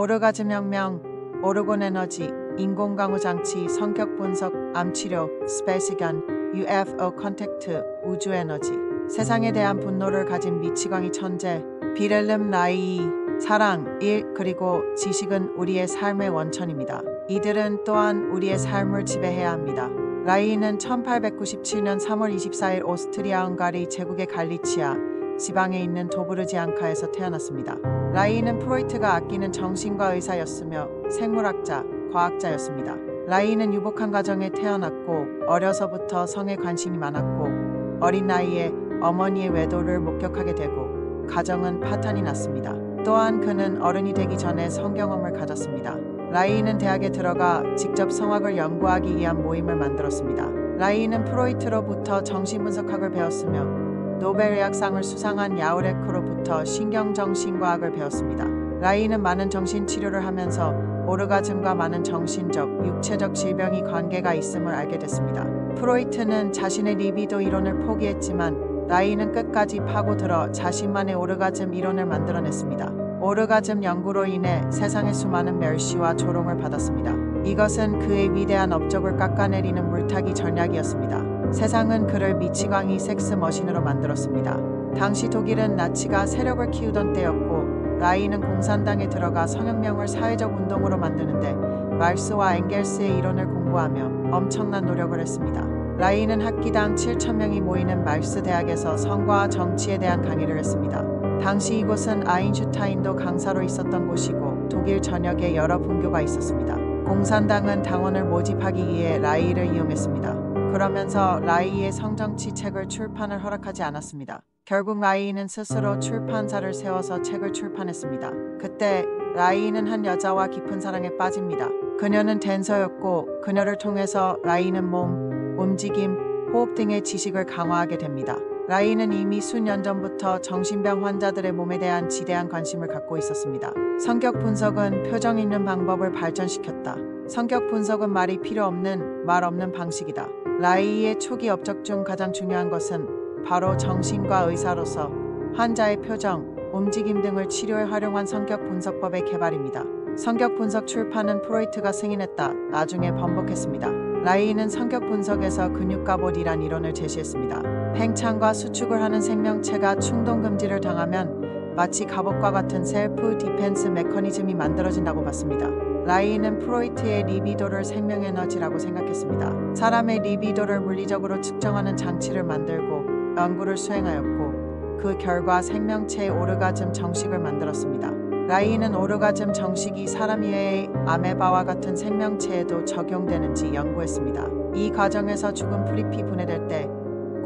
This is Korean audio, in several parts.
오르가즘 혁명, 오르곤 에너지, 인공 강우 장치, 성격 분석, 암 치료, 스페이스견, UFO 컨택트, 우주 에너지. 세상에 대한 분노를 가진 미치광이 천재, 비렐름 라이이, 사랑, 일, 그리고 지식은 우리의 삶의 원천입니다. 이들은 또한 우리의 삶을 지배해야 합니다. 라이이는 1897년 3월 24일 오스트리아 헝가리 제국의 갈리치아 지방에 있는 도브르지앙카에서 태어났습니다. 라이이는 프로이트가 아끼는 정신과 의사였으며 생물학자, 과학자였습니다. 라이이는 유복한 가정에 태어났고 어려서부터 성에 관심이 많았고 어린 나이에 어머니의 외도를 목격하게 되고 가정은 파탄이 났습니다. 또한 그는 어른이 되기 전에 성경험을 가졌습니다. 라이이는 대학에 들어가 직접 성학을 연구하기 위한 모임을 만들었습니다. 라이이는 프로이트로부터 정신분석학을 배웠으며 노벨의학상을 수상한 야우레크로부터 신경정신과학을 배웠습니다. 라이이는 많은 정신치료를 하면서 오르가즘과 많은 정신적, 육체적 질병이 관계가 있음을 알게 됐습니다. 프로이트는 자신의 리비도 이론을 포기했지만 라이이는 끝까지 파고들어 자신만의 오르가즘 이론을 만들어냈습니다. 오르가즘 연구로 인해 세상의 수많은 멸시와 조롱을 받았습니다. 이것은 그의 위대한 업적을 깎아내리는 물타기 전략이었습니다. 세상은 그를 미치광이 섹스 머신으로 만들었습니다. 당시 독일은 나치가 세력을 키우던 때였고 라이이는 공산당에 들어가 성혁명을 사회적 운동으로 만드는데 말스와 엥겔스의 이론을 공부하며 엄청난 노력을 했습니다. 라이이는 학기당 7,000명이 모이는 말스 대학에서 성과 정치에 대한 강의를 했습니다. 당시 이곳은 아인슈타인도 강사로 있었던 곳이고 독일 전역에 여러 분교가 있었습니다. 공산당은 당원을 모집하기 위해 라이이를 이용했습니다. 그러면서 라이이의 성정치 책을 출판을 허락하지 않았습니다. 결국 라이이는 스스로 출판사를 세워서 책을 출판했습니다. 그때 라이이는 한 여자와 깊은 사랑에 빠집니다. 그녀는 댄서였고 그녀를 통해서 라이이는 몸, 움직임, 호흡 등의 지식을 강화하게 됩니다. 라이이는 이미 수년 전부터 정신병 환자들의 몸에 대한 지대한 관심을 갖고 있었습니다. 성격 분석은 표정 읽는 방법을 발전시켰다. 성격 분석은 말이 필요 없는, 말 없는 방식이다. 라이이의 초기 업적 중 가장 중요한 것은 바로 정신과 의사로서 환자의 표정, 움직임 등을 치료에 활용한 성격 분석법의 개발입니다. 성격 분석 출판은 프로이트가 승인했다. 나중에 번복했습니다. 라이이는 성격 분석에서 근육갑옷이란 이론을 제시했습니다. 팽창과 수축을 하는 생명체가 충동 금지를 당하면 마치 갑옷과 같은 셀프 디펜스 메커니즘이 만들어진다고 봤습니다. 라이이는 프로이트의 리비도를 생명에너지라고 생각했습니다. 사람의 리비도를 물리적으로 측정하는 장치를 만들고 연구를 수행하였고 그 결과 생명체의 오르가즘 정식을 만들었습니다. 라이이는 오르가즘 정식이 사람 이외의 아메바와 같은 생명체에도 적용되는지 연구했습니다. 이 과정에서 죽은 풀잎이 분해될 때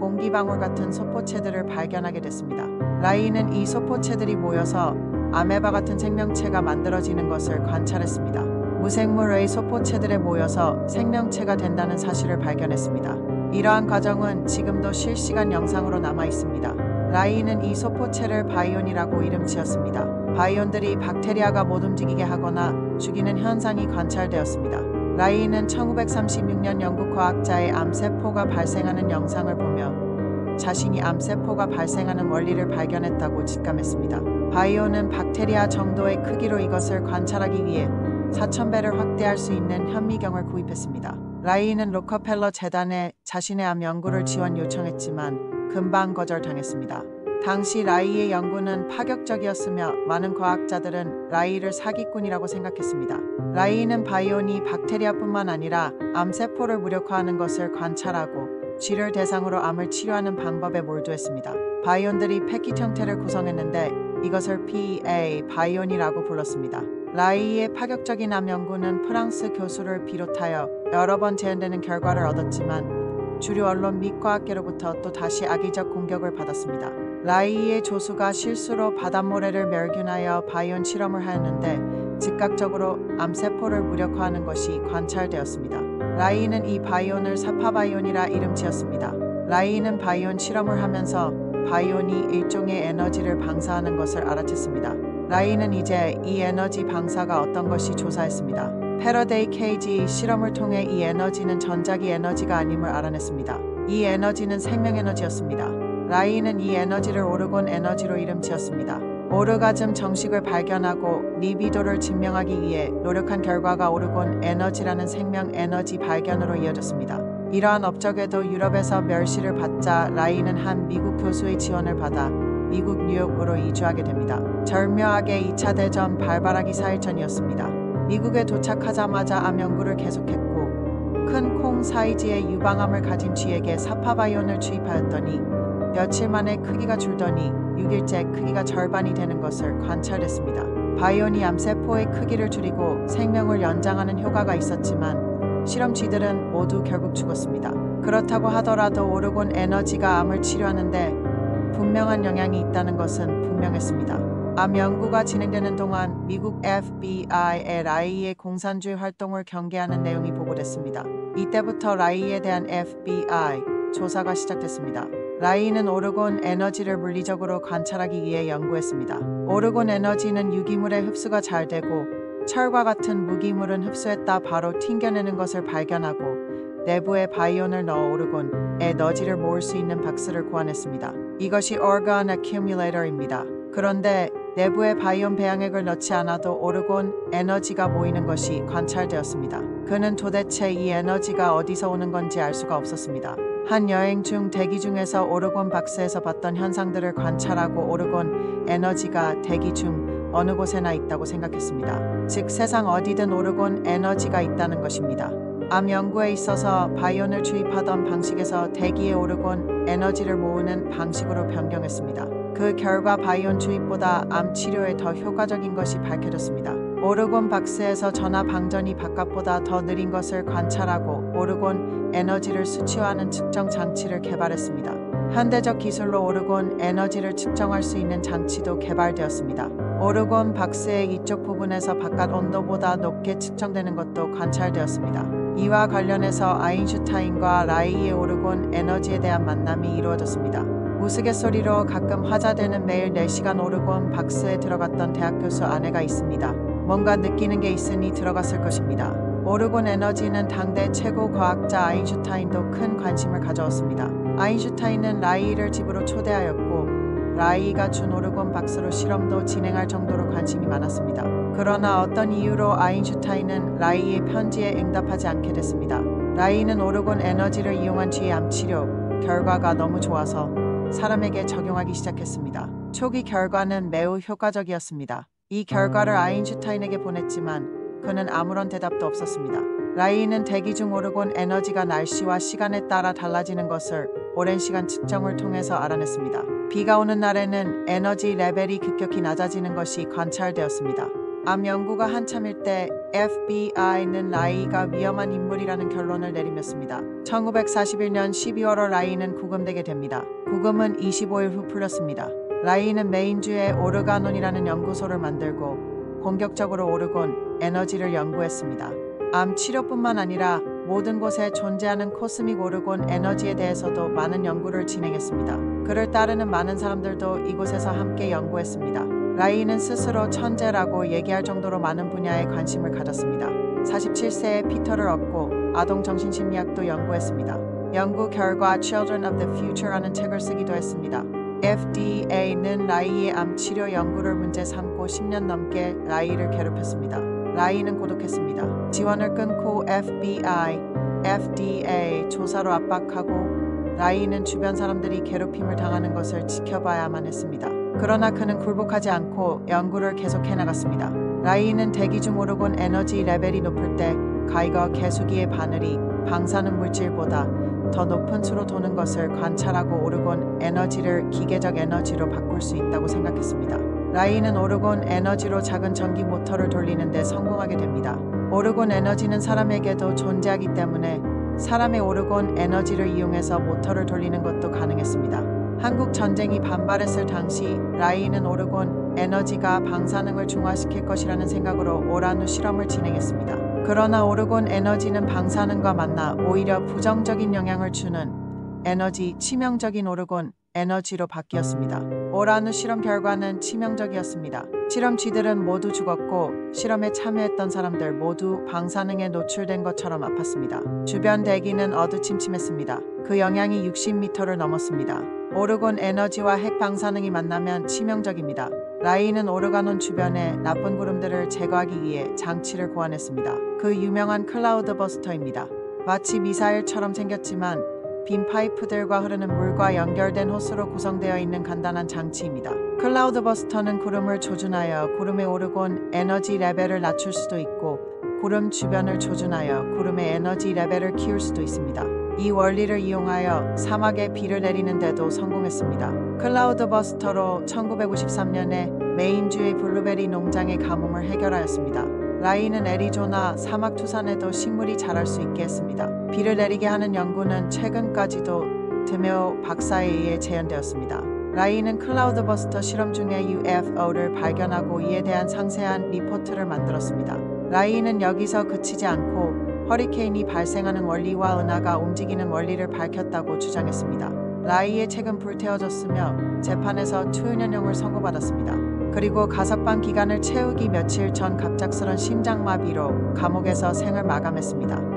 공기방울 같은 소포체들을 발견하게 됐습니다. 라이이는 이 소포체들이 모여서 아메바 같은 생명체가 만들어지는 것을 관찰했습니다. 무생물의 소포체들에 모여서 생명체가 된다는 사실을 발견했습니다. 이러한 과정은 지금도 실시간 영상으로 남아 있습니다. 라이이는 이 소포체를 바이온이라고 이름 지었습니다. 바이온들이 박테리아가 못 움직이게 하거나 죽이는 현상이 관찰되었습니다. 라이이는 1936년 영국 과학자의 암세포가 발생하는 영상을 보며 자신이 암세포가 발생하는 원리를 발견했다고 직감했습니다. 바이온은 박테리아 정도의 크기로 이것을 관찰하기 위해 4,000배를 확대할 수 있는 현미경을 구입했습니다. 라이이는 로커펠러 재단에 자신의 암 연구를 지원 요청했지만 금방 거절당했습니다. 당시 라이이의 연구는 파격적이었으며 많은 과학자들은 라이이를 사기꾼이라고 생각했습니다. 라이이는 바이온이 박테리아뿐만 아니라 암세포를 무력화하는 것을 관찰하고 쥐를 대상으로 암을 치료하는 방법에 몰두했습니다. 바이온들이 패킷 형태를 구성했는데 이것을 PA 바이온이라고 불렀습니다. 라이이의 파격적인 암 연구는 프랑스 교수를 비롯하여 여러 번 재현되는 결과를 얻었지만 주류 언론 및 과학계로부터 또 다시 악의적 공격을 받았습니다. 라이이의 조수가 실수로 바닷모래를 멸균하여 바이온 실험을 하였는데 즉각적으로 암세포를 무력화하는 것이 관찰되었습니다. 라이이는 이 바이온을 사파바이온이라 이름 지었습니다. 라이이는 바이온 실험을 하면서 바이온이 일종의 에너지를 방사하는 것을 알아챘습니다. 라이이는 이제 이 에너지 방사가 어떤 것이 조사했습니다. 패러데이 케이지 실험을 통해 이 에너지는 전자기 에너지가 아님을 알아냈습니다. 이 에너지는 생명에너지였습니다. 라이이는 이 에너지를 오르곤 에너지로 이름 지었습니다. 오르가즘 정식을 발견하고 리비도를 증명하기 위해 노력한 결과가 오르곤 에너지라는 생명 에너지 발견으로 이어졌습니다. 이러한 업적에도 유럽에서 멸시를 받자 라이는 한 미국 교수의 지원을 받아 미국 뉴욕으로 이주하게 됩니다. 절묘하게 2차 대전 발발하기 4일 전이었습니다. 미국에 도착하자마자 암 연구를 계속했고 큰 콩 사이즈의 유방암을 가진 쥐에게 사파바이온을 주입하였더니 며칠 만에 크기가 줄더니 6일째 크기가 절반이 되는 것을 관찰했습니다. 바이온이 암세포의 크기를 줄이고 생명을 연장하는 효과가 있었지만 실험 쥐들은 모두 결국 죽었습니다. 그렇다고 하더라도 오르곤 에너지가 암을 치료하는데 분명한 영향이 있다는 것은 분명했습니다. 암 연구가 진행되는 동안 미국 FBI의 라이의 공산주의 활동을 경계하는 내용이 보고됐습니다. 이때부터 라이에 대한 FBI 조사가 시작됐습니다. 라이는 오르곤 에너지를 물리적으로 관찰하기 위해 연구했습니다. 오르곤 에너지는 유기물의 흡수가 잘 되고 철과 같은 무기물은 흡수했다 바로 튕겨내는 것을 발견하고 내부에 바이온을 넣어 오르곤 에너지를 모을 수 있는 박스를 고안했습니다. 이것이 Orgon Accumulator입니다. 그런데 내부에 바이온 배양액을 넣지 않아도 오르곤 에너지가 모이는 것이 관찰되었습니다. 그는 도대체 이 에너지가 어디서 오는 건지 알 수가 없었습니다. 한 여행 중 대기 중에서 오르곤 박스에서 봤던 현상들을 관찰하고 오르곤 에너지가 대기 중 어느 곳에나 있다고 생각했습니다. 즉 세상 어디든 오르곤 에너지가 있다는 것입니다. 암 연구에 있어서 바이온을 주입하던 방식에서 대기에 오르곤 에너지를 모으는 방식으로 변경했습니다. 그 결과 바이온 주입보다 암 치료에 더 효과적인 것이 밝혀졌습니다. 오르곤 박스에서 전하 방전이 바깥보다 더 느린 것을 관찰하고 오르곤 에너지를 수치화하는 측정 장치를 개발했습니다. 현대적 기술로 오르곤 에너지를 측정할 수 있는 장치도 개발되었습니다. 오르곤 박스의 이쪽 부분에서 바깥 온도보다 높게 측정되는 것도 관찰되었습니다. 이와 관련해서 아인슈타인과 라이의 오르곤 에너지에 대한 만남이 이루어졌습니다. 우스갯소리로 가끔 화자되는 매일 4시간 오르곤 박스에 들어갔던 대학 교수 아내가 있습니다. 뭔가 느끼는 게 있으니 들어갔을 것입니다. 오르곤 에너지는 당대 최고 과학자 아인슈타인도 큰 관심을 가져왔습니다. 아인슈타인은 라이를 집으로 초대하였고 라이가 준 오르곤 박스로 실험도 진행할 정도로 관심이 많았습니다. 그러나 어떤 이유로 아인슈타인은 라이의 편지에 응답하지 않게 됐습니다. 라이는 오르곤 에너지를 이용한 쥐의 암 치료 결과가 너무 좋아서 사람에게 적용하기 시작했습니다. 초기 결과는 매우 효과적이었습니다. 이 결과를 아인슈타인에게 보냈지만 그는 아무런 대답도 없었습니다. 라이는 대기 중 오르곤 에너지가 날씨와 시간에 따라 달라지는 것을 오랜 시간 측정을 통해서 알아냈습니다. 비가 오는 날에는 에너지 레벨이 급격히 낮아지는 것이 관찰되었습니다. 암 연구가 한참일 때 FBI는 라이가 위험한 인물이라는 결론을 내리렸습니다. 1941년 12월 라이는 구금되게 됩니다. 구금은 25일 후 풀렸습니다. 라이는 메인주의 오르가논이라는 연구소를 만들고 본격적으로 오르곤 에너지를 연구했습니다. 암 치료뿐만 아니라 모든 곳에 존재하는 코스믹 오르곤 에너지에 대해서도 많은 연구를 진행했습니다. 그를 따르는 많은 사람들도 이곳에서 함께 연구했습니다. 라이는 스스로 천재라고 얘기할 정도로 많은 분야에 관심을 가졌습니다. 47세에 피터를 얻고 아동 정신심리학도 연구했습니다. 연구 결과 Children of the Future라는 책을 쓰기도 했습니다. FDA는 라이의 암 치료 연구를 문제 삼고 10년 넘게 라이를 괴롭혔습니다. 라이는 고독했습니다. 지원을 끊고 FBI, FDA 조사로 압박하고 라이는 주변 사람들이 괴롭힘을 당하는 것을 지켜봐야만 했습니다. 그러나 그는 굴복하지 않고 연구를 계속해 나갔습니다. 라이는 대기 중 오르곤 에너지 레벨이 높을 때 가이거 개수기의 바늘이 방사능 물질보다 더 높은 수로 도는 것을 관찰하고 오르곤 에너지를 기계적 에너지로 바꿀 수 있다고 생각했습니다. 라이는 오르곤 에너지로 작은 전기 모터를 돌리는 데 성공하게 됩니다. 오르곤 에너지는 사람에게도 존재하기 때문에 사람의 오르곤 에너지를 이용해서 모터를 돌리는 것도 가능했습니다. 한국 전쟁이 반발했을 당시 라이는 오르곤 에너지가 방사능을 중화시킬 것이라는 생각으로 오라누 실험을 진행했습니다. 그러나 오르곤 에너지는 방사능과 만나 오히려 부정적인 영향을 주는 에너지 치명적인 오르곤 에너지로 바뀌었습니다. 오라누 실험 결과는 치명적이었습니다. 실험쥐들은 모두 죽었고 실험에 참여했던 사람들 모두 방사능에 노출된 것처럼 아팠습니다. 주변 대기는 어두침침했습니다. 그 영향이 60m를 넘었습니다. 오르곤 에너지와 핵 방사능이 만나면 치명적입니다. 라이는 오르가논 주변의 나쁜 구름들을 제거하기 위해 장치를 고안했습니다. 그 유명한 클라우드 버스터입니다. 마치 미사일처럼 생겼지만 빈 파이프들과 흐르는 물과 연결된 호스로 구성되어 있는 간단한 장치입니다. 클라우드 버스터는 구름을 조준하여 구름의 오르곤 에너지 레벨을 낮출 수도 있고 구름 주변을 조준하여 구름의 에너지 레벨을 키울 수도 있습니다. 이 원리를 이용하여 사막에 비를 내리는데도 성공했습니다. 클라우드 버스터로 1953년에 메인주의 블루베리 농장의 가뭄을 해결하였습니다. 라이는 애리조나 사막 투산에도 식물이 자랄 수 있게 했습니다. 비를 내리게 하는 연구는 최근까지도 드메오 박사에 의해 재현되었습니다. 라이는 클라우드 버스터 실험 중에 UFO를 발견하고 이에 대한 상세한 리포트를 만들었습니다. 라이는 여기서 그치지 않고 허리케인이 발생하는 원리와 은하가 움직이는 원리를 밝혔다고 주장했습니다. 라이의 책은 불태워졌으며 재판에서 투유년형을 선고받았습니다. 그리고 가석방 기간을 채우기 며칠 전 갑작스런 심장마비로 감옥에서 생을 마감했습니다.